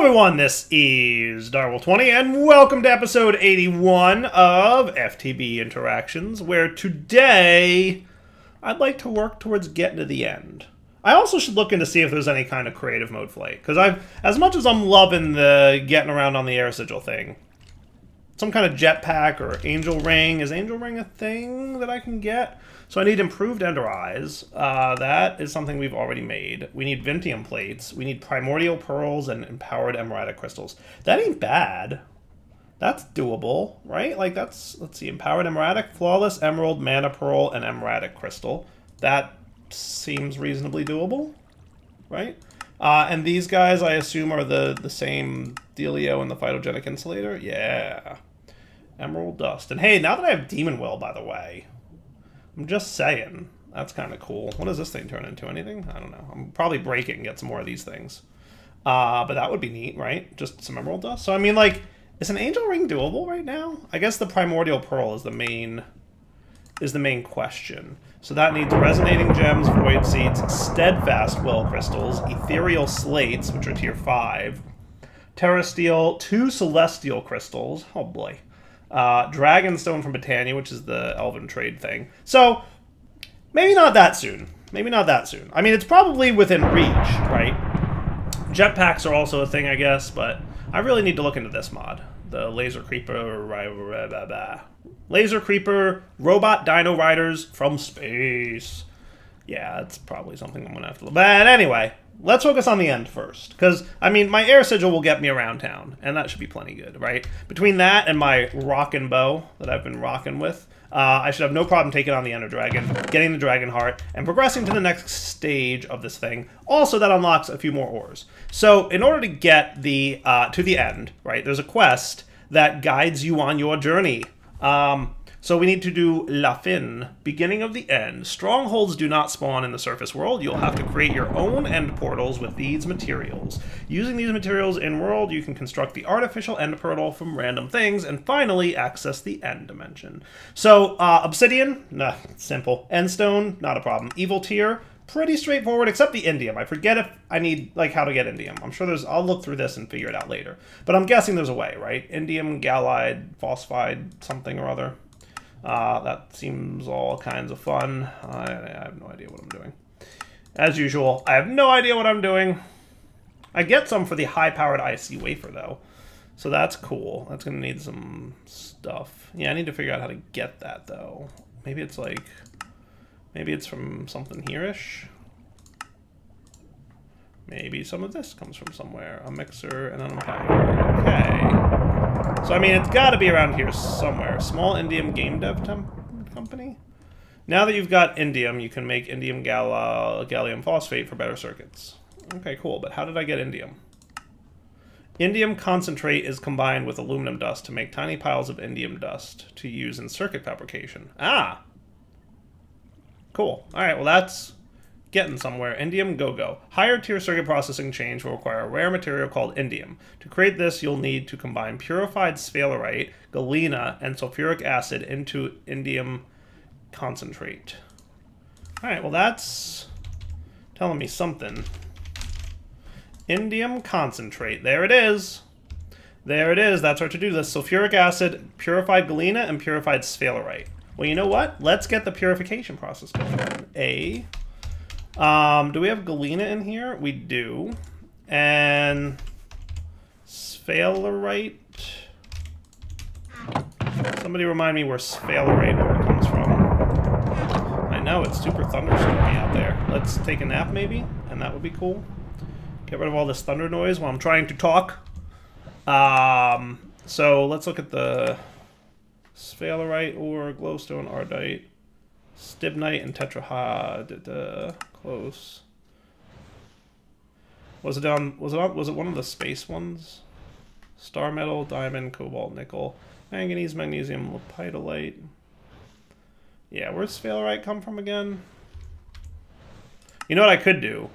everyone, this is Darwell20, and welcome to episode 81 of FTB Interactions, where today I'd like to work towards getting to the end. I also should look into see if there's any kind of creative mode flight, because as much as I'm loving the getting around on the air sigil thing, some kind of jetpack or angel ring. Is angel ring a thing that I can get? So I need improved ender eyes. That is something we've already made. We need Vintium plates. We need primordial pearls and empowered emeradic crystals. That ain't bad. That's doable, right? Like that's, let's see, empowered emeradic, flawless emerald, mana pearl, and emeradic crystal. That seems reasonably doable, right? And these guys, I assume, are the same dealio and the phytogenic insulator. Yeah. Emerald Dust. And hey, now that I have Demon Will, by the way, I'm just saying, that's kind of cool. What does this thing turn into? Anything? I don't know. I'm probably break it and get some more of these things. But that would be neat, right? Just some Emerald Dust. So, I mean, like, is an Angel Ring doable right now? I guess the Primordial Pearl is the main question. So that needs Resonating Gems, Void Seeds, Steadfast Will Crystals, Ethereal Slates, which are tier 5, Terra Steel, 2 Celestial Crystals, oh boy, Dragonstone from Botania, which is the Elven trade thing. So, maybe not that soon. Maybe not that soon. I mean, it's probably within reach, right? Jetpacks are also a thing, I guess, but I really need to look into this mod. The Laser Creeper, Laser Creeper, Robot Dino Riders from space. Yeah, that's probably something I'm going to have to... But anyway, let's focus on the end first. Because, I mean, my air sigil will get me around town, and that should be plenty good, right? Between that and my rockin' bow that I've been rocking with, I should have no problem taking on the Ender Dragon, getting the Dragon Heart, and progressing to the next stage of this thing. Also, that unlocks a few more ores. So, in order to get the to the end, right, there's a quest that guides you on your journey. So we need to do La Fin, beginning of the end. Strongholds do not spawn in the surface world. You'll have to create your own end portals with these materials. Using these materials in world, you can construct the artificial end portal from random things, and finally access the end dimension. So, obsidian, nah, simple. Endstone, not a problem. Evil tier, pretty straightforward, except the indium. I forget if I need, like, how to get indium. I'm sure I'll look through this and figure it out later. But I'm guessing there's a way, right? Indium, galide, phosphide, something or other. That seems all kinds of fun. I have no idea what I'm doing. As usual, I have no idea what I'm doing. I get some for the high-powered IC wafer, though. So that's cool. That's going to need some stuff. Yeah, I need to figure out how to get that, though. Maybe it's like... Maybe it's from something here-ish. Maybe some of this comes from somewhere. A mixer and an unpacker. Okay. So, I mean, it's got to be around here somewhere. Small Indium Game Dev Company? Now that you've got Indium, you can make Indium Gallium Phosphate for better circuits. Okay, cool. But how did I get Indium? Indium Concentrate is combined with aluminum dust to make tiny piles of Indium Dust to use in circuit fabrication. Ah! Cool. Alright, well that's getting somewhere. Indium Go-Go. Higher tier circuit processing change will require a rare material called indium. To create this, you'll need to combine purified sphalerite, galena, and sulfuric acid into indium concentrate. Alright, well that's telling me something. Indium concentrate. There it is. There it is. That's our to-do list. Sulfuric acid, purified galena, and purified sphalerite. Well, you know what? Let's get the purification process going. Do we have galena in here? We do. And Sphalerite. Somebody remind me where Sphalerite ore comes from. I know, it's super thunderstormy out there. Let's take a nap, maybe? And that would be cool. Get rid of all this thunder noise while I'm trying to talk. So let's look at the Sphalerite ore, glowstone, ardite, stibnite, and tetrahydrite. Close. Was it one of the space ones? Star metal, diamond, cobalt, nickel, manganese, magnesium, lepidolite. Yeah, where's Sphalerite come from again? You know what I could do?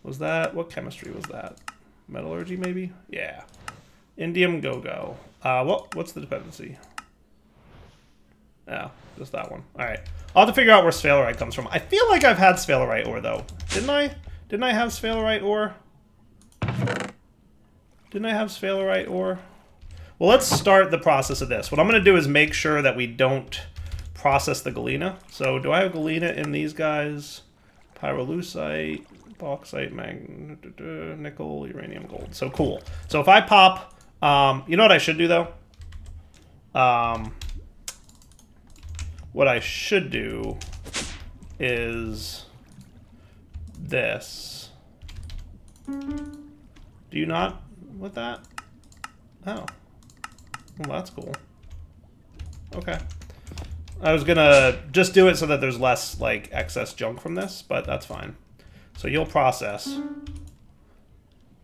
Was that, what chemistry was that? Metallurgy, maybe? Yeah. Indium Go-Go. What's the dependency? Yeah, just that one. Alright. I'll have to figure out where Sphalerite comes from. I feel like I've had Sphalerite ore, though. Didn't I? Didn't I have Sphalerite ore? Didn't I have Sphalerite ore? Well, let's start the process of this. What I'm going to do is make sure that we don't process the galena. So do I have galena in these guys? Pyrolusite, bauxite, nickel, uranium, gold. So cool. So if I pop, you know what I should do though? What I should do is this. Do you not with that? Oh. Well, that's cool. Okay. I was gonna just do it so that there's less, like, excess junk from this, but that's fine. So you'll process.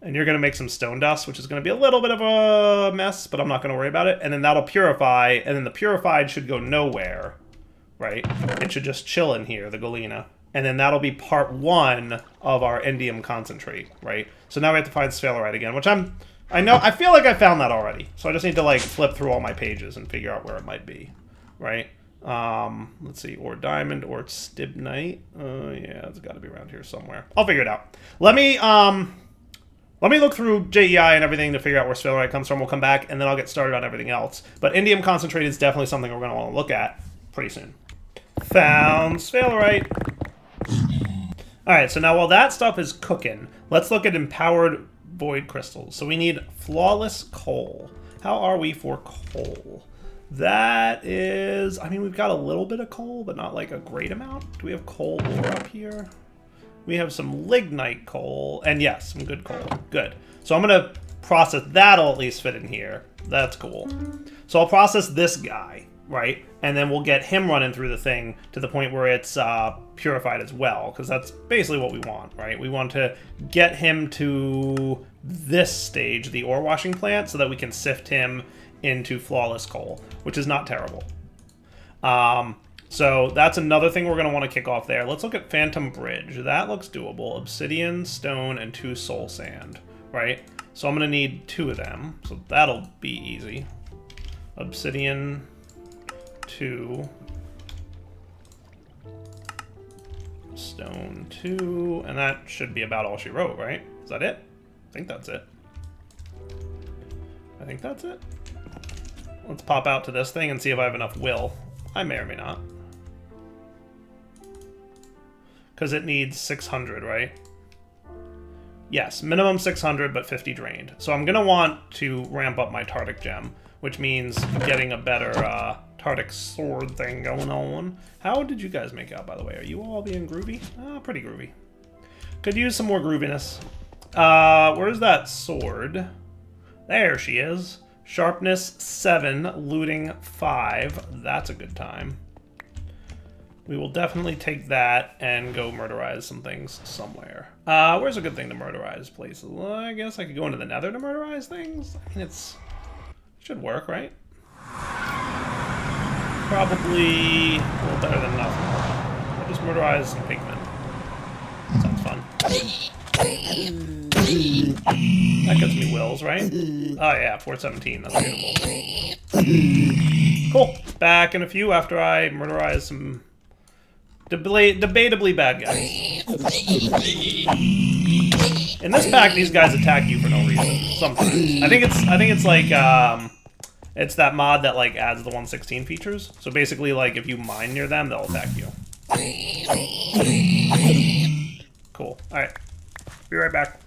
And you're gonna make some stone dust, which is gonna be a little bit of a mess, but I'm not gonna worry about it. And then that'll purify, and then the purified should go nowhere, right? It should just chill in here, the galena. And then that'll be part 1 of our indium concentrate, right? So now we have to find Sphalerite again, which I feel like I found that already. So I just need to, like, flip through all my pages and figure out where it might be, right? Let's see, or diamond, or stibnite. Yeah, it's got to be around here somewhere. I'll figure it out. Let me look through JEI and everything to figure out where Sphalerite comes from. We'll come back, and then I'll get started on everything else. But indium concentrate is definitely something we're going to want to look at pretty soon. Found Sphalerite. Alright, so now while that stuff is cooking, let's look at empowered void crystals. So we need flawless coal. How are we for coal? That is, I mean, we've got a little bit of coal, but not like a great amount. Do we have coal ore up here? We have some lignite coal, and yes, some good coal. Good. So I'm going to process, that'll at least fit in here. That's cool. So I'll process this guy, right? And then we'll get him running through the thing to the point where it's purified as well, because that's basically what we want, right? We want to get him to this stage, the ore washing plant, so that we can sift him into flawless coal, which is not terrible. So that's another thing we're going to want to kick off there. Let's look at Phantom Bridge. That looks doable. Obsidian, stone, and 2 soul sand, right? So I'm going to need 2 of them, so that'll be easy. Obsidian, 2. Stone, 2. And that should be about all she wrote, right? Is that it? I think that's it. I think that's it. Let's pop out to this thing and see if I have enough will. I may or may not. Because it needs 600, right? Yes, minimum 600, but 50 drained. So I'm going to want to ramp up my Tardic gem, which means getting a better Tardic sword thing going on. How did you guys make out, by the way? Are you all being groovy? Pretty groovy. Could use some more grooviness. Where's that sword? There she is. Sharpness 7, looting 5. That's a good time. We will definitely take that and go murderize some things somewhere. Where's a good thing to murderize places? Well, I guess I could go into the nether to murderize things. I mean, it should work, right? Probably a little better than nothing. I'll just murderize some pigmen. Sounds fun. That gets me wills, right? Oh yeah, 417, that's beautiful. Cool. Back in a few after I murderize some debatably bad guys. In this pack, these guys attack you for no reason. Sometimes. I think it's like it's that mod that like adds the 116 features. So basically, like if you mine near them, they'll attack you. Cool. All right. Be right back.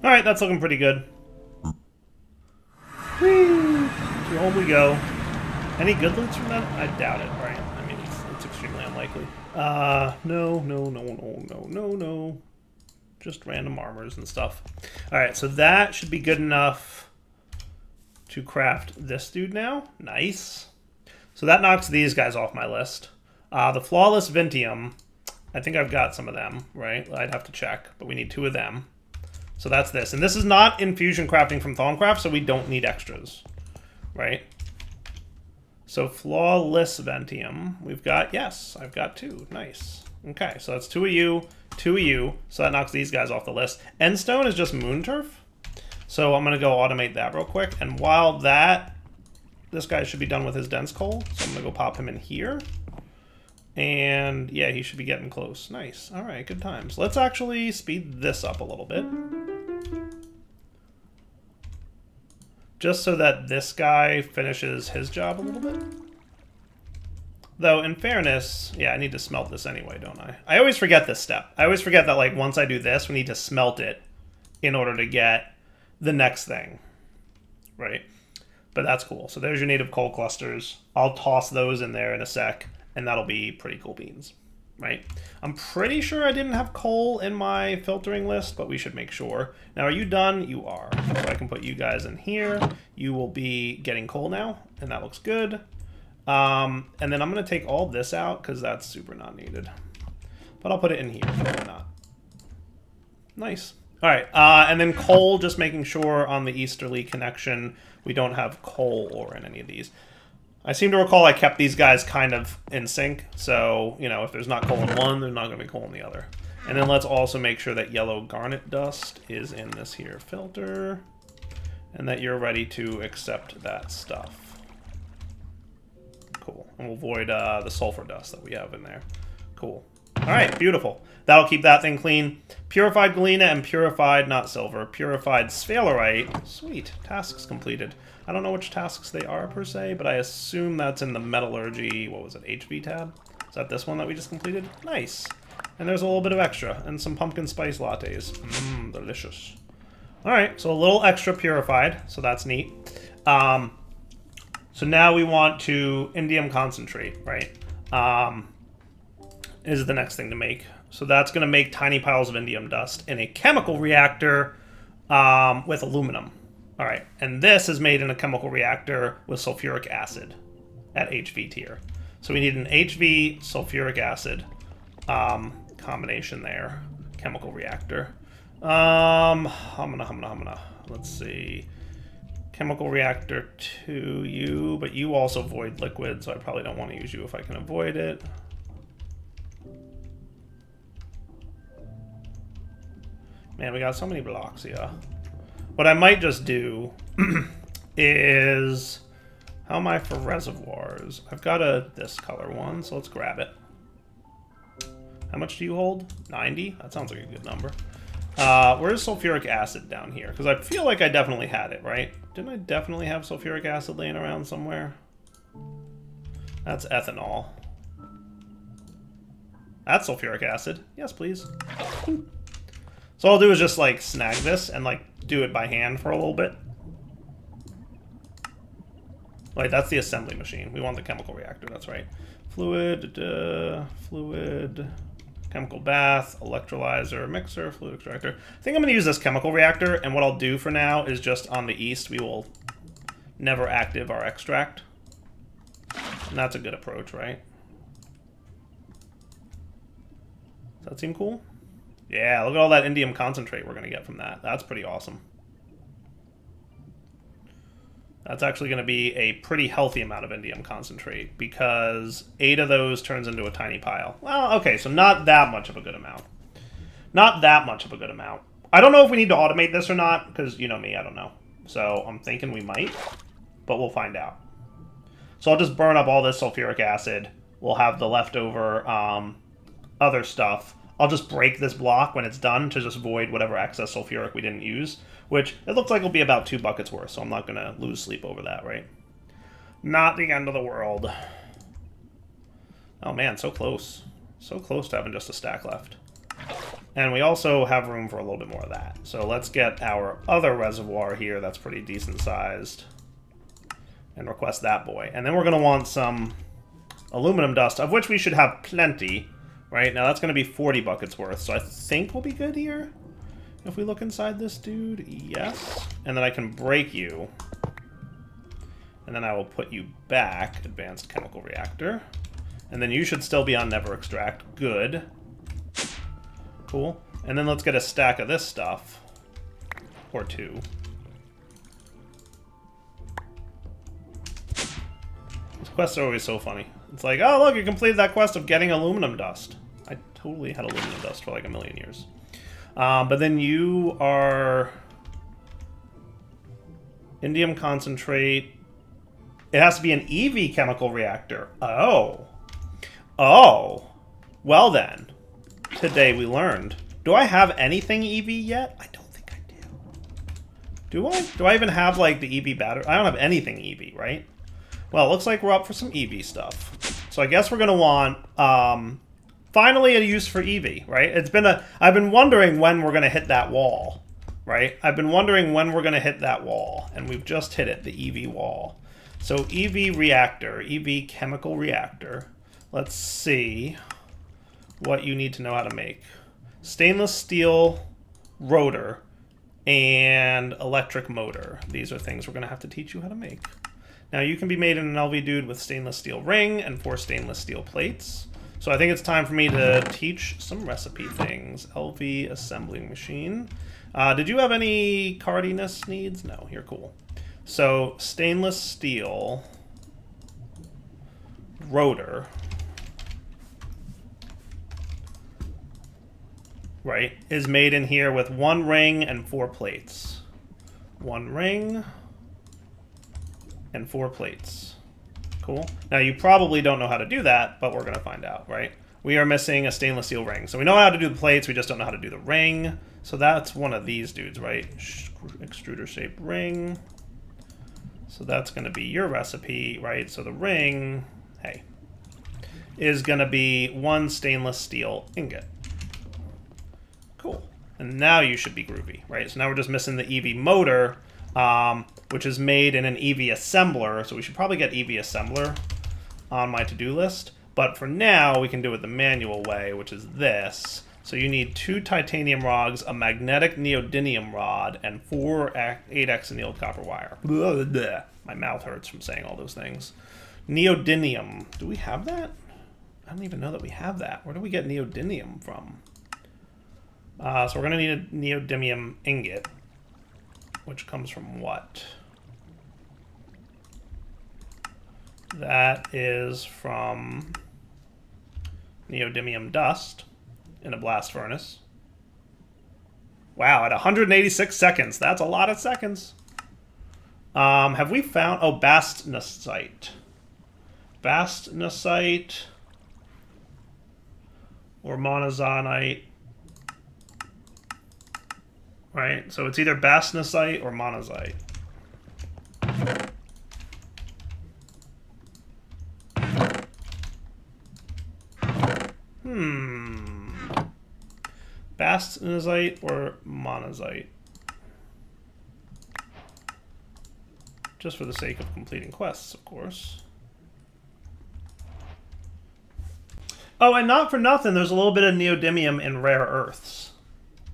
All right, that's looking pretty good. Whee! To home we go. Any good loots from that? I doubt it, right? I mean, it's extremely unlikely. No. Just random armors and stuff. All right, so that should be good enough to craft this dude now. Nice. So that knocks these guys off my list. The Flawless Vintium, I think I've got some of them, right? I'd have to check, but we need 2 of them. So that's this. And this is not infusion crafting from Thaumcraft, so we don't need extras, right? So Flawless Ventium, we've got, yes, I've got 2. Nice. Okay, so that's 2 of you, 2 of you. So that knocks these guys off the list. Endstone is just moon turf. So I'm going to go automate that real quick. And while this guy should be done with his dense coal. So I'm going to go pop him in here. And yeah, he should be getting close. Nice. All right, good times. Let's actually speed this up a little bit. just so that this guy finishes his job a little bit. Though, in fairness, yeah, I need to smelt this anyway, don't I? I always forget this step. I always forget that, like, once I do this, we need to smelt it in order to get the next thing, right? But that's cool. So there's your native coal clusters. I'll toss those in there in a sec, and that'll be pretty cool beans, right? I'm pretty sure I didn't have coal in my filtering list, but we should make sure. Now, are you done? You are. So I can put you guys in here. You will be getting coal now, and that looks good. And then I'm going to take all this out because that's super not needed. But I'll put it in here. Why not? Nice. All right. And then coal, just making sure on the easterly connection we don't have coal ore in any of these. I seem to recall I kept these guys kind of in sync. So, you know, if there's not coal in one, there's not going to be coal in the other. And then let's also make sure that yellow garnet dust is in this here filter. And that you're ready to accept that stuff. Cool. And we'll void the sulfur dust that we have in there. Cool. All right, beautiful. That'll keep that thing clean. Purified galena and purified, not silver, purified sphalerite. Sweet. Tasks completed. I don't know which tasks they are per se, but I assume that's in the metallurgy, what was it, HV tab? Is that this one that we just completed? Nice. And there's a little bit of extra and some pumpkin spice lattes. Mmm, delicious. All right, so a little extra purified, so that's neat. So now we want to indium concentrate, right? Is the next thing to make. So that's going to make tiny piles of indium dust in a chemical reactor with aluminum. All right, and this is made in a chemical reactor with sulfuric acid at HV tier. So we need an HV sulfuric acid combination there, chemical reactor. Let's see. Chemical reactor to you, but you also void liquid, so I probably don't want to use you if I can avoid it. Man, we got so many blocks here. What I might just do is... How am I for reservoirs? I've got this color one, so let's grab it. How much do you hold? 90? That sounds like a good number. Where's sulfuric acid down here? Because I feel like I definitely had it, right? Didn't I definitely have sulfuric acid laying around somewhere? That's ethanol. That's sulfuric acid. Yes, please. So all I'll do is just, like, snag this and, like, do it by hand for a little bit. Wait, that's the assembly machine. We want the chemical reactor, that's right. Fluid, fluid... Chemical bath, electrolyzer, mixer, fluid extractor. I think I'm going to use this chemical reactor, and what I'll do for now is just on the east, we will never active our extract. And that's a good approach, right? Does that seem cool? Yeah, look at all that indium concentrate we're going to get from that. That's pretty awesome. That's actually going to be a pretty healthy amount of indium concentrate because 8 of those turns into a tiny pile. Well, okay, so not that much of a good amount. Not that much of a good amount. I don't know if we need to automate this or not because, you know me, I don't know. So I'm thinking we might, but we'll find out. So I'll just burn up all this sulfuric acid. We'll have the leftover other stuff. I'll just break this block when it's done to just void whatever excess sulfuric we didn't use, which it looks like will be about 2 buckets worth, so I'm not going to lose sleep over that, right? Not the end of the world. Oh man, so close. So close to having just a stack left. And we also have room for a little bit more of that. So let's get our other reservoir here that's pretty decent sized and request that boy. And then we're going to want some aluminum dust, of which we should have plenty. Right, now that's going to be 40 buckets worth, so I think we'll be good here. If we look inside this dude, yes. And then I can break you. And then I will put you back, advanced chemical reactor. And then you should still be on never extract, good. Cool. And then let's get a stack of this stuff. Or 2. These quests are always so funny. It's like, oh, look, you completed that quest of getting aluminum dust. I totally had aluminum dust for like a million years. But then you are... Indium concentrate. It has to be an EV chemical reactor. Oh. Oh. Well then. Today we learned. Do I have anything EV yet? I don't think I do. Do I? Do I even have, like, the EV battery? I don't have anything EV, right? Well, it looks like we're up for some EV stuff. So I guess we're going to want, finally a use for EV, right? I've been wondering when we're going to hit that wall, right? I've been wondering when we're going to hit that wall, and we've just hit it, the EV wall. So EV reactor, EV chemical reactor. Let's see what you need to know how to make. Stainless steel rotor and electric motor. These are things we're going to have to teach you how to make. Now, you can be made in an LV dude with stainless steel ring and 4 stainless steel plates. So I think it's time for me to teach some recipe things. LV assembling machine. Did you have any cardiness needs? No, you're cool. So stainless steel rotor, right, is made in here with 1 ring and 4 plates. 1 ring and 4 plates. Cool. Now, you probably don't know how to do that, but we're going to find out, right? We are missing a stainless steel ring. So we know how to do the plates, we just don't know how to do the ring. So that's one of these dudes, right? Extruder-shaped ring. So that's going to be your recipe, right? So the ring, hey, is going to be 1 stainless steel ingot. Cool. And now you should be groovy, right? So now we're just missing the EV motor, which is made in an EV assembler. So we should probably get EV assembler on my to-do list. But for now, we can do it the manual way, which is this. So you need 2 titanium rods, a magnetic neodymium rod, and 4 8X annealed copper wire. Blah, blah, blah. My mouth hurts from saying all those things. Neodymium. Do we have that? I don't even know that we have that. Where do we get neodymium from? So we're going to need a neodymium ingot, which comes from what? That is from neodymium dust in a blast furnace. Wow, at 186 seconds. That's a lot of seconds. Have we found... Oh, bastnasite. Bastnasite or monazonite. Right, so it's either bastnasite or monazite. Bastnasite or monazite? Just for the sake of completing quests, of course. Oh, and not for nothing, there's a little bit of neodymium in rare earths.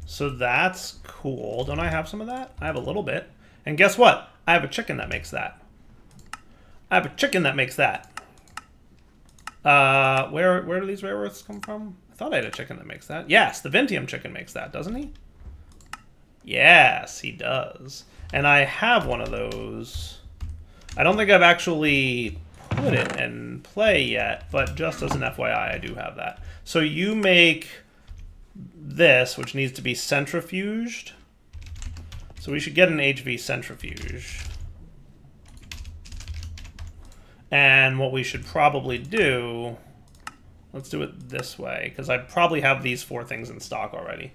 So that's cool. Don't I have some of that? I have a little bit. And guess what? I have a chicken that makes that. I have a chicken that makes that. Where do these rare earths come from? I thought I had a chicken that makes that. Yes, the Vintium chicken makes that, doesn't he? Yes, he does. And I have one of those. I don't think I've actually put it in play yet, but just as an FYI, I do have that. So you make this, which needs to be centrifuged. So we should get an HV centrifuge. And what we should probably do, let's do it this way, because I probably have these 4 things in stock already.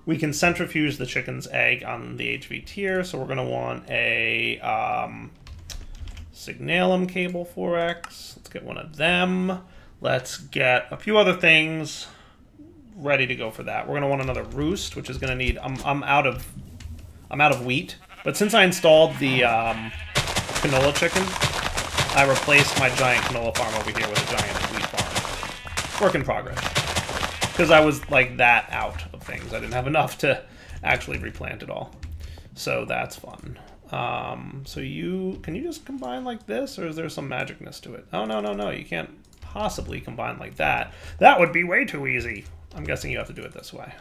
We can centrifuge the chicken's egg on the HV tier, so we're going to want a Signalum cable 4X. Let's get one of them. Let's get a few other things ready to go for that. We're going to want another roost, which is going to need... I'm out of wheat, but since I installed the canola chicken, I replaced my giant canola farm over here with a giant wheat farm. Work in progress. Because I was like that out of things. I didn't have enough to actually replant it all. So that's fun. So can you just combine like this, or is there some magicness to it? Oh, no. You can't possibly combine like that. That would be way too easy. I'm guessing you have to do it this way.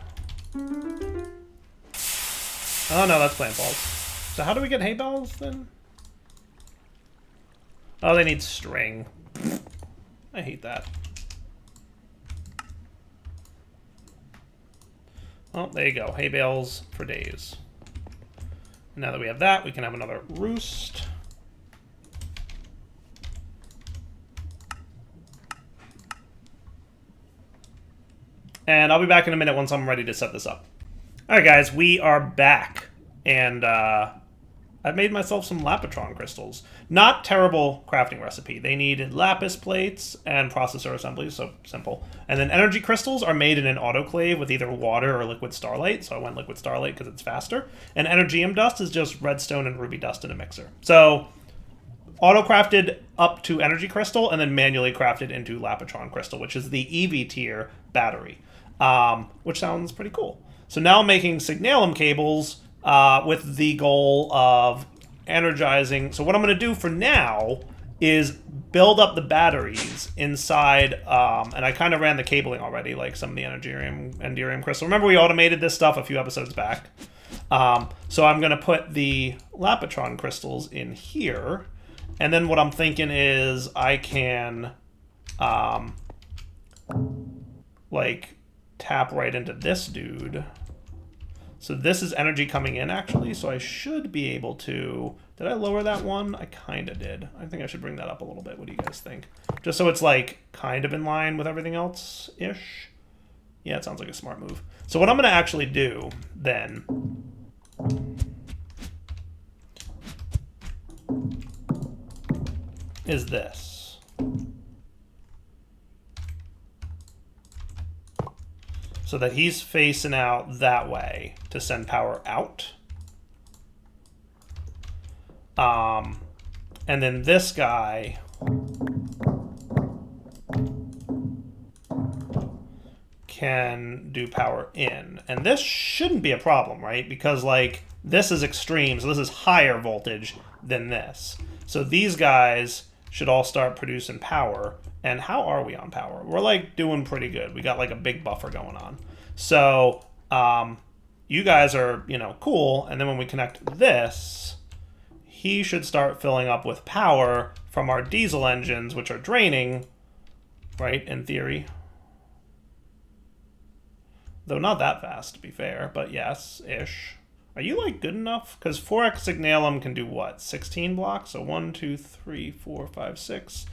Oh, no, that's plant balls. So how do we get hay balls, then? Oh, they need string. I hate that. Oh, there you go. Hay bales for days. Now that we have that, we can have another roost. And I'll be back in a minute once I'm ready to set this up. All right, guys, we are back. And I've made myself some Lapatron crystals. Not terrible crafting recipe. They needed lapis plates and processor assemblies, so simple. And then energy crystals are made in an autoclave with either water or liquid starlight, so I went liquid starlight because it's faster. And Indium Dust is just redstone and ruby dust in a mixer. So auto-crafted up to energy crystal and then manually crafted into Lapatron crystal, which is the EV tier battery, which sounds pretty cool. So now I'm making Signalum cables with the goal of energizing. So what I'm going to do for now is build up the batteries inside, and I kind of ran the cabling already, like some of the Indium crystal. Remember we automated this stuff a few episodes back. So I'm going to put the Lapatron crystals in here, and then what I'm thinking is I can like tap right into this dude. So this is energy coming in, actually, so I should be able to... Did I lower that one? I kind of did. I think I should bring that up a little bit. What do you guys think? Just so it's, like, kind of in line with everything else-ish. Yeah, it sounds like a smart move. So what I'm going to actually do, then... is this. So that he's facing out that way to send power out. And then this guy can do power in. And this shouldn't be a problem, right? Because, like, this is extreme, so this is higher voltage than this. So these guys should all start producing power. And how are we on power? We're, like, doing pretty good. We got, like, a big buffer going on. So, you guys are, you know, cool. And then when we connect this, he should start filling up with power from our diesel engines, which are draining, right, in theory. Though not that fast, to be fair, but yes-ish. Are you, like, good enough? Because 4x Signalum can do what? 16 blocks? So 1, 2, 3, 4, 5, 6...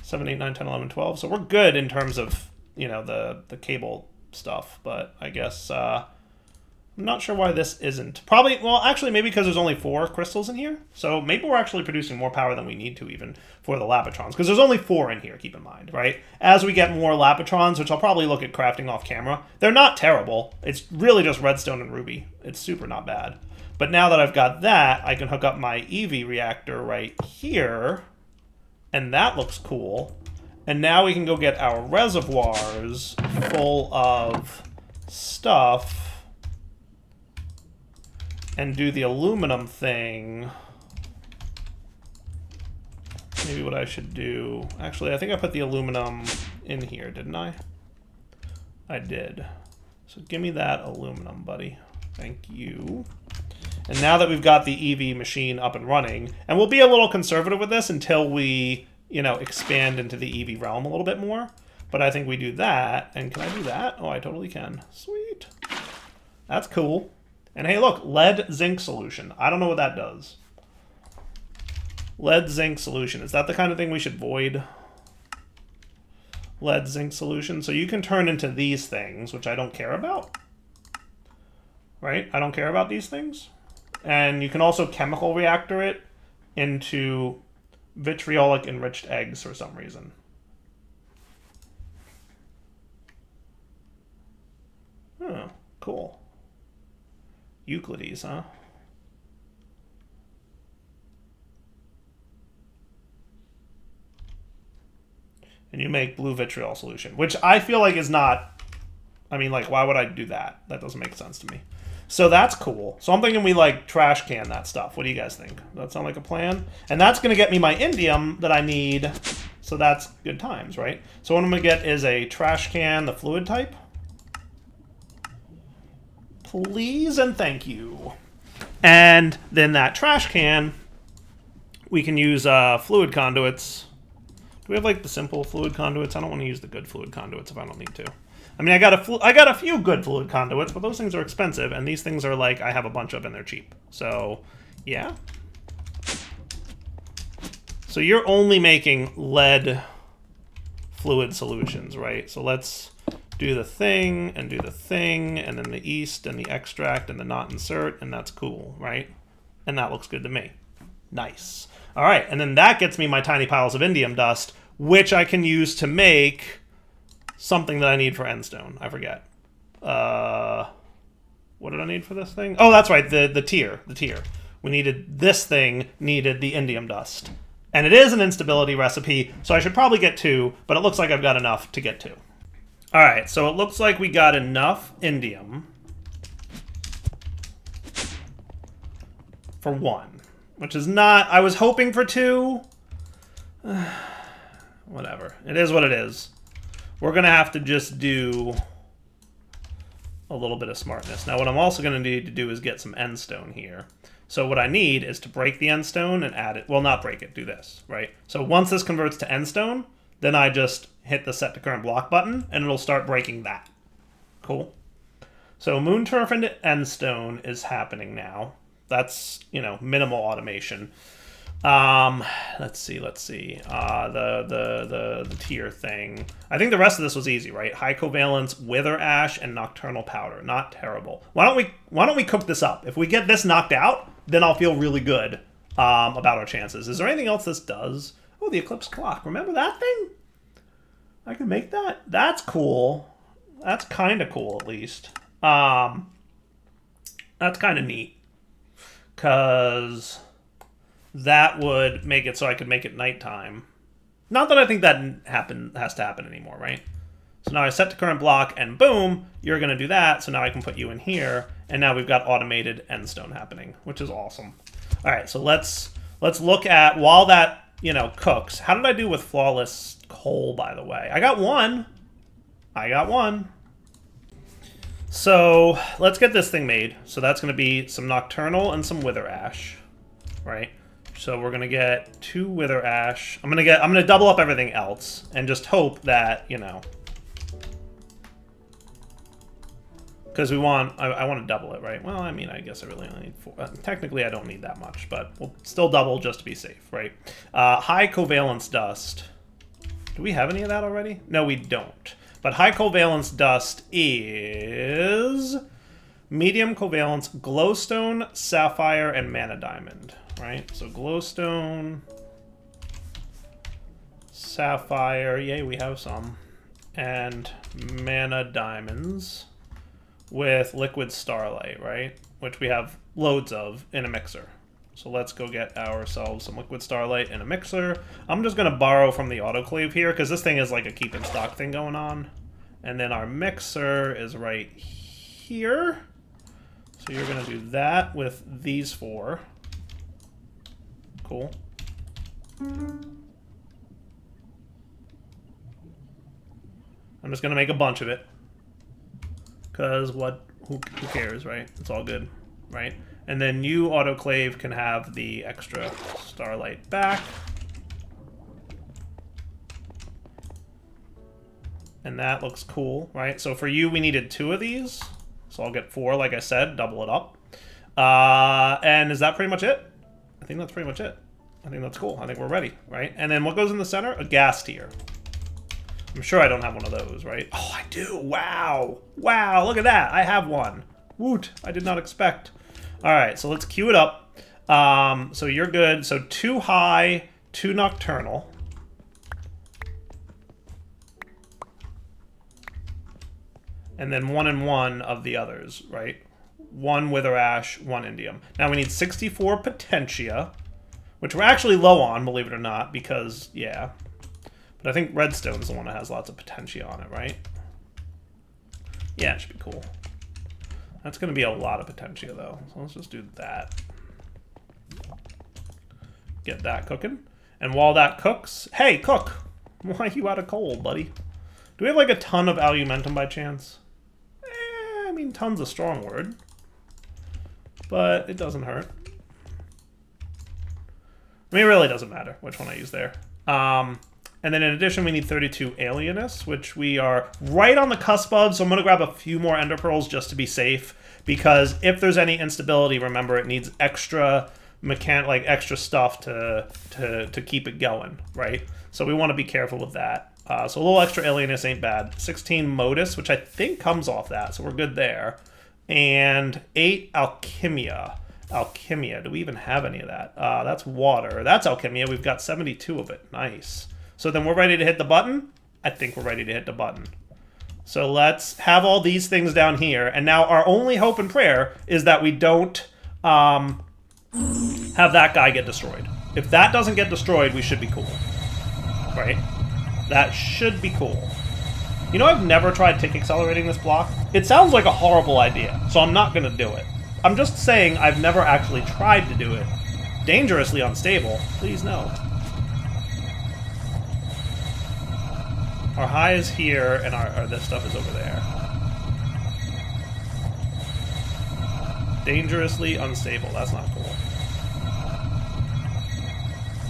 7, 8, 9, 10, 11, 12. So we're good in terms of, you know, the cable stuff. But I guess I'm not sure why this isn't. Probably, well, actually, maybe because there's only 4 crystals in here. So maybe we're actually producing more power than we need to even for the Lapatrons. Because there's only 4 in here, keep in mind, right? As we get more Lapatrons, which I'll probably look at crafting off camera, they're not terrible. It's really just redstone and ruby. It's super not bad. But now that I've got that, I can hook up my EV reactor right here. And that looks cool. And now we can go get our reservoirs full of stuff and do the aluminum thing. Maybe what I should do... Actually, I think I put the aluminum in here, didn't I? I did. So give me that aluminum, buddy. Thank you. And now that we've got the EV machine up and running, and we'll be a little conservative with this until we, you know, expand into the EV realm a little bit more. But I think we do that. And can I do that? Oh, I totally can. Sweet. That's cool. And hey, look, lead zinc solution. I don't know what that does. Lead zinc solution. Is that the kind of thing we should void? Lead zinc solution. So you can turn into these things, which I don't care about. Right? I don't care about these things. And you can also chemical reactor it into vitriolic enriched eggs for some reason. Oh, cool. Euclides, huh? And you make blue vitriol solution, which I feel like is not... I mean, like, why would I do that? That doesn't make sense to me. So that's cool. So I'm thinking we, like, trash can that stuff. What do you guys think? Does that sound like a plan? And that's going to get me my indium that I need. So that's good times, right? So what I'm going to get is a trash can, the fluid type. Please and thank you. And then that trash can, we can use fluid conduits. Do we have, like, the simple fluid conduits? I don't want to use the good fluid conduits if I don't need to. I mean, I got a few good fluid conduits, but those things are expensive, and these things are like, I have a bunch of and they're cheap. So, yeah. So you're only making lead fluid solutions, right? So let's do the thing, and do the thing, and then the east, and the extract, and the not insert, and that's cool, right? And that looks good to me. Nice. All right, and then that gets me my tiny piles of indium dust, which I can use to make something that I need for endstone. I forget. What did I need for this thing? Oh, that's right, the tier. We needed this thing, needed the indium dust. And it is an instability recipe, so I should probably get 2, but it looks like I've got enough to get 2. All right, so it looks like we got enough indium for 1, which is not... I was hoping for 2. Whatever. It is what it is. We're going to have to just do a little bit of smartness. Now, what I'm also going to need to do is get some endstone here. So what I need is to break the endstone and add it. Well, not break it. Do this, right? So once this converts to endstone, then I just hit the set to current block button, and it'll start breaking that. Cool. So moon turf into endstone is happening now. That's, you know, minimal automation. Let's see. The tier thing. I think the rest of this was easy, right? High covalence, wither ash, and nocturnal powder. Not terrible. Why don't we cook this up? If we get this knocked out, then I'll feel really good about our chances. Is there anything else this does? Oh, the Eclipse Clock. Remember that thing? I can make that. That's cool. That's kind of cool, at least. That's kind of neat. Because that would make it so I could make it nighttime. Not that I think that has to happen anymore, right? So now I set to current block, and boom, you're going to do that. So now I can put you in here, and now we've got automated endstone happening, which is awesome. All right, so let's look at, while that, you know, cooks. How did I do with flawless coal, by the way? I got 1. So let's get this thing made. So that's going to be some nocturnal and some wither ash, right? So we're going to get 2 wither ash. I'm going to double up everything else and just hope that, you know, because I want to double it, right? Well, I mean, I guess I really only need 4. Technically, I don't need that much, but we'll still double just to be safe, right? High covalence dust. Do we have any of that already? No, we don't. But high covalence dust is medium covalence glowstone, sapphire, and mana diamond, right? So glowstone, sapphire, yay, we have some, and mana diamonds with liquid starlight, right? Which we have loads of in a mixer. So let's go get ourselves some liquid starlight in a mixer. I'm just going to borrow from the autoclave here, because this thing is like a keep in stock thing going on. And then our mixer is right here. So you're going to do that with these 4. Cool. I'm just going to make a bunch of it. Because who cares, right? It's all good, right? And then you, autoclave, can have the extra starlight back. And that looks cool, right? So for you, we needed 2 of these. So I'll get 4, like I said, double it up. And is that pretty much it? I think that's pretty much it. I think that's cool. I think we're ready, right? And then what goes in the center? A gas tier. I'm sure I don't have one of those, right? Oh, I do. Wow. Wow, look at that. I have one. Woot. I did not expect. All right, so let's queue it up. So you're good. So 2 high, 2 nocturnal. And then 1 and 1 of the others, right? 1 wither ash, 1 indium. Now we need 64 potentia, which we're actually low on, believe it or not, because, yeah. But I think redstone's the one that has lots of potentia on it, right? Yeah, it should be cool. That's going to be a lot of potentia, though. So let's just do that. Get that cooking. And while that cooks... Hey, cook! Why are you out of coal, buddy? Do we have, like, a ton of alumentum by chance? I mean, ton's a strong word. But it doesn't hurt. I mean, it really doesn't matter which one I use there. And then in addition, we need 32 alienus, which we are right on the cusp of. So I'm going to grab a few more ender pearls just to be safe. Because if there's any instability, remember, it needs extra extra stuff to keep it going, right? So we want to be careful with that. So a little extra alienness ain't bad. 16 modus, which I think comes off that, so we're good there. And 8 alchemia. Alchemia, do we even have any of that? That's water. That's alchemia. We've got 72 of it. Nice. So then we're ready to hit the button? I think we're ready to hit the button. So let's have all these things down here. And now our only hope and prayer is that we don't have that guy get destroyed. If that doesn't get destroyed, we should be cool. Right? That should be cool. You know, I've never tried tick accelerating this block. It sounds like a horrible idea, so I'm not going to do it. I'm just saying I've never actually tried to do it. Dangerously unstable. Please no. Our high is here, and our this stuff is over there. Dangerously unstable. That's not cool.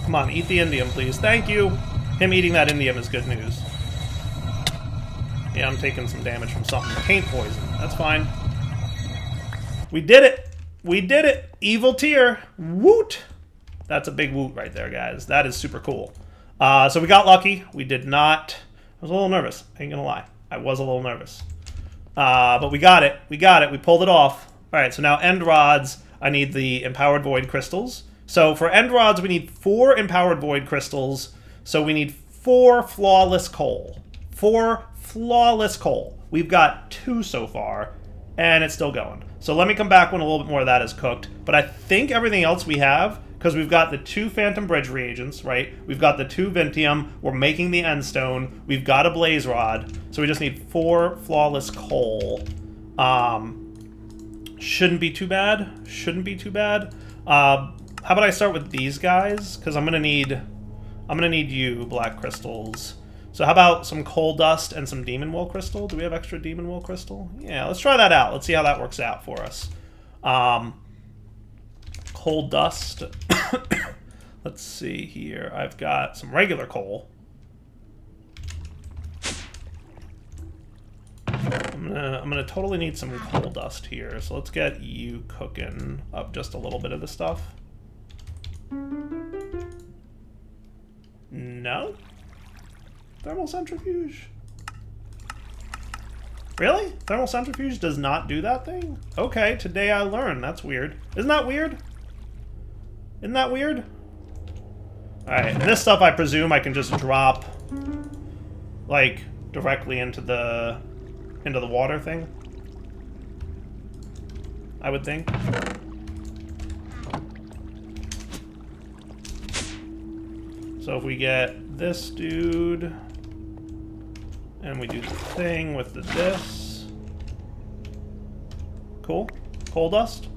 Come on, eat the indium, please. Thank you! Him eating that indium is good news. Yeah, I'm taking some damage from something. Paint poison. That's fine. We did it! We did it! Evil tier! Woot! That's a big woot right there, guys. That is super cool. So we got lucky. We did not... I was a little nervous. I ain't gonna lie. I was a little nervous. But we got it. We got it. We pulled it off. Alright, so now end rods. I need the empowered void crystals. So for end rods, we need 4 empowered void crystals. So we need 4 flawless coal. 4 flawless coal. We've got 2 so far, and it's still going. So let me come back when a little bit more of that is cooked. But I think everything else we have, because we've got the 2 Phantom Bridge reagents, right? We've got the 2 Vintium. We're making the end stone. We've got a blaze rod. So we just need 4 flawless coal. Shouldn't be too bad. Shouldn't be too bad. How about I start with these guys? Because I'm gonna need you, black crystals. So how about some coal dust and some demon wool crystal? Do we have extra demon wool crystal? Yeah, let's try that out. Let's see how that works out for us. Coal dust. Let's see here. I've got some regular coal. I'm gonna totally need some coal dust here. So let's get you cooking up just a little bit of the stuff. No? Thermal centrifuge? Really? Thermal centrifuge does not do that thing? Okay, today I learned. That's weird. Isn't that weird? Isn't that weird? Alright, this stuff I presume I can just drop, like, directly into the water thing. I would think. So if we get this dude, and we do the thing with the this. Cool. Coal dust.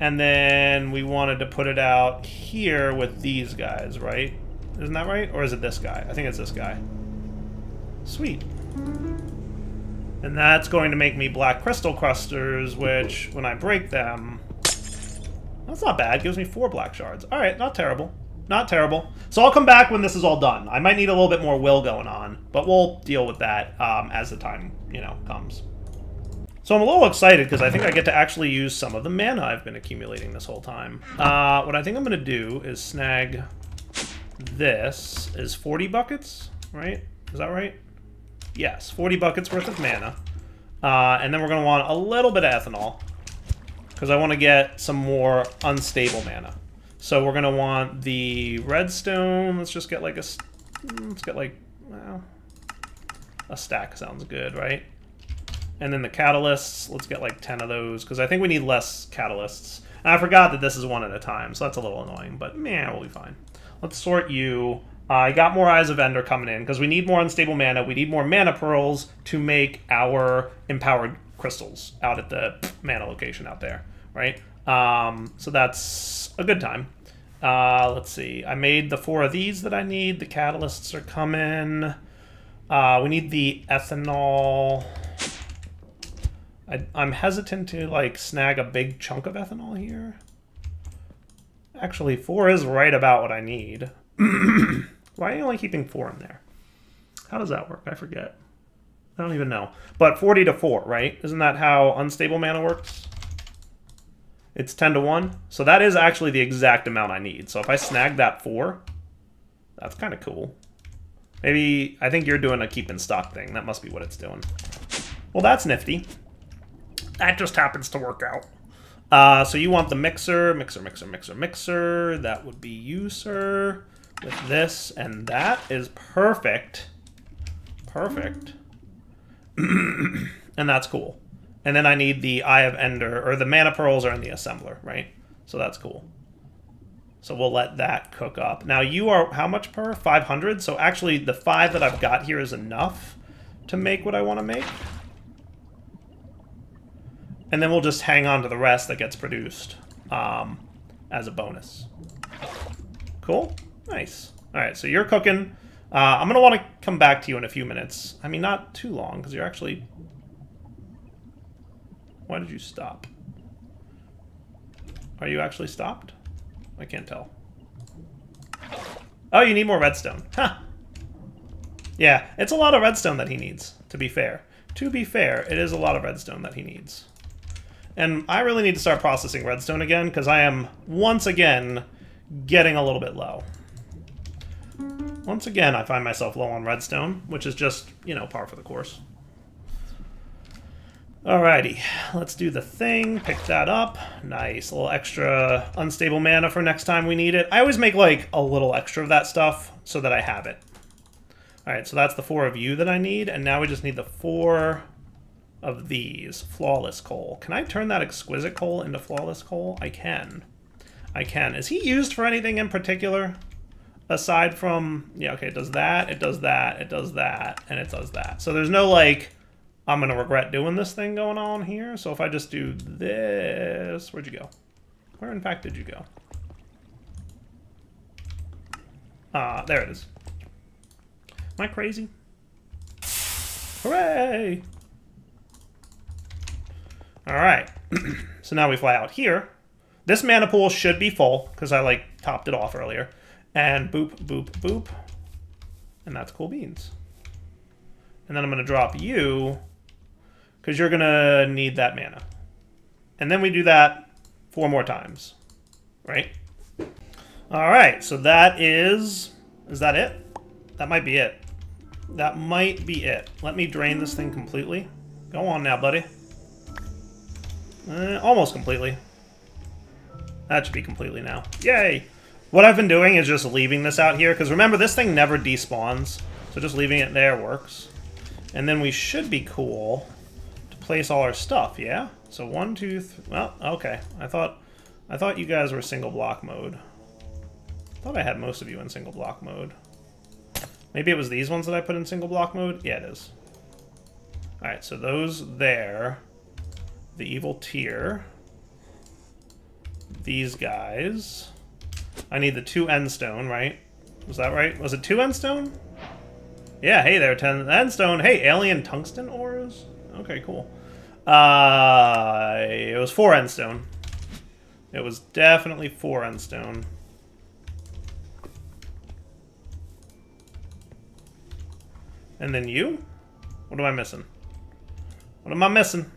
And then we wanted to put it out here with these guys, right? Isn't that right? Or is it this guy? I think it's this guy. Sweet. And that's going to make me black crystal clusters, which, when I break them... That's not bad. Gives me 4 black shards. Alright, not terrible. Not terrible. So I'll come back when this is all done. I might need a little bit more will going on, but we'll deal with that as the time, you know, comes. So I'm a little excited because I think I get to actually use some of the mana I've been accumulating this whole time. What I think I'm going to do is snag this is 40 buckets, right? Is that right? Yes, 40 buckets worth of mana. And then we're going to want a little bit of ethanol because I want to get some more unstable mana. So we're going to want the redstone. Let's just get like well, a stack sounds good, right? And then the catalysts, let's get like 10 of those, because I think we need less catalysts. And I forgot that this is 1 at a time, so that's a little annoying, but man, we'll be fine. Let's sort you. I got more Eyes of Ender coming in, because we need more unstable mana. We need more mana pearls to make our empowered crystals out at the mana location out there, right? So that's a good time. Let's see. I made the 4 of these that I need. The catalysts are coming. We need the ethanol. I'm hesitant to, like, snag a big chunk of ethanol here. Actually, 4 is right about what I need. Why are you only keeping 4 in there? How does that work? I forget. I don't even know. But 40 to 4, right? Isn't that how unstable mana works? It's 10 to 1. So that is actually the exact amount I need. So if I snag that 4, that's kind of cool. Maybe, I think you're doing a keep in stock thing. That must be what it's doing. Well, that's nifty. That just happens to work out. So you want the mixer. That would be you, sir. With this, and that is perfect. Perfect. And that's cool. And then I need the Eye of Ender, or the Mana Pearls are in the assembler, right? So that's cool. So we'll let that cook up. Now you are, how much per? 500? So actually the 5 that I've got here is enough to make what I want to make. And then we'll just hang on to the rest that gets produced as a bonus. Cool? Nice. Alright, so you're cooking. I'm going to want to come back to you in a few minutes. I mean, not too long, because you're actually... Why did you stop? Are you actually stopped? I can't tell. Oh, you need more redstone. Huh. Yeah, it's a lot of redstone that he needs, to be fair. To be fair, it is a lot of redstone that he needs. And I really need to start processing redstone again, because I am, once again, getting a little bit low. Once again, I find myself low on redstone, which is just, you know, par for the course. Alrighty, let's do the thing, pick that up. Nice, a little extra unstable mana for next time we need it. I always make, like, a little extra of that stuff so that I have it. Alright, so that's the 4 of you that I need, and now we just need the 4 of these. Flawless coal. Can I turn that exquisite coal into flawless coal? I can. I can. Is he used for anything in particular? Aside from, yeah, okay, it does that, it does that, it does that, and it does that. So there's no, like, I'm going to regret doing this thing going on here. So if I just do this, where'd you go? Where, in fact, did you go? There it is. Am I crazy? Hooray! All right. So now we fly out here. This mana pool should be full, because I, like, topped it off earlier. And boop, boop, boop. And that's cool beans. And then I'm going to drop you, because you're going to need that mana. And then we do that 4 more times. Right? Alright, so that is... Is that it? That might be it. That might be it. Let me drain this thing completely. Go on now, buddy. Almost completely. That should be completely now. Yay! What I've been doing is just leaving this out here, because remember, this thing never despawns. So just leaving it there works. And then we should be cool to place all our stuff, yeah? So 1, 2, 3... Well, okay. I thought you guys were single block mode. I thought I had most of you in single block mode. Maybe it was these ones that I put in single block mode? Yeah, it is. Alright, so those there. The evil tier. These guys. I need the 2 endstone, right? Was that right? Was it 2 endstone? Yeah, hey there, 10 endstone. Hey, alien tungsten ores? Okay, cool. It was 4 endstone. It was definitely 4 endstone. And then you? What am I missing? What am I missing?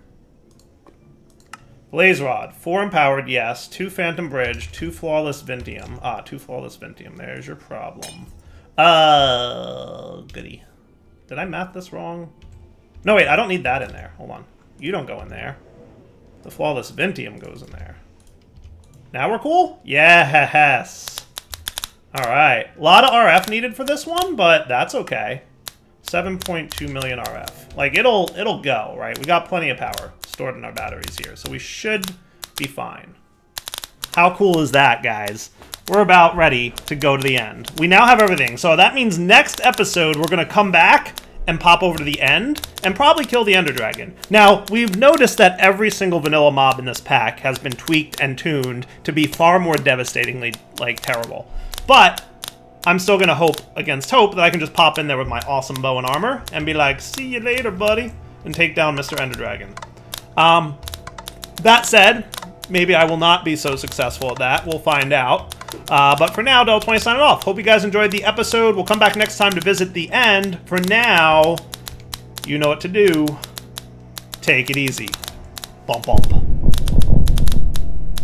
Blaze Rod. 4 empowered, yes. 2 Phantom Bridge. 2 Flawless Vintium. Ah, 2 Flawless Vintium. There's your problem. Goody. Did I math this wrong? No, wait, I don't need that in there. Hold on. You don't go in there. The Flawless Vintium goes in there. Now we're cool? Yes! Alright. A lot of RF needed for this one, but that's okay. 7.2 million RF. Like, it'll go, right? We got plenty of power stored in our batteries here, so we should be fine. How cool is that, guys? We're about ready to go to the end. We now have everything, so that means next episode we're going to come back and pop over to the end and probably kill the Ender Dragon. Now, we've noticed that every single vanilla mob in this pack has been tweaked and tuned to be far more devastatingly, like, terrible. But I'm still going to hope against hope that I can just pop in there with my awesome bow and armor and be like, see you later, buddy, and take down Mr. Ender Dragon. That said, maybe I will not be so successful at that. We'll find out. But for now, Del20 signing off. Hope you guys enjoyed the episode. We'll come back next time to visit the end. For now, you know what to do. Take it easy. Bump, bump.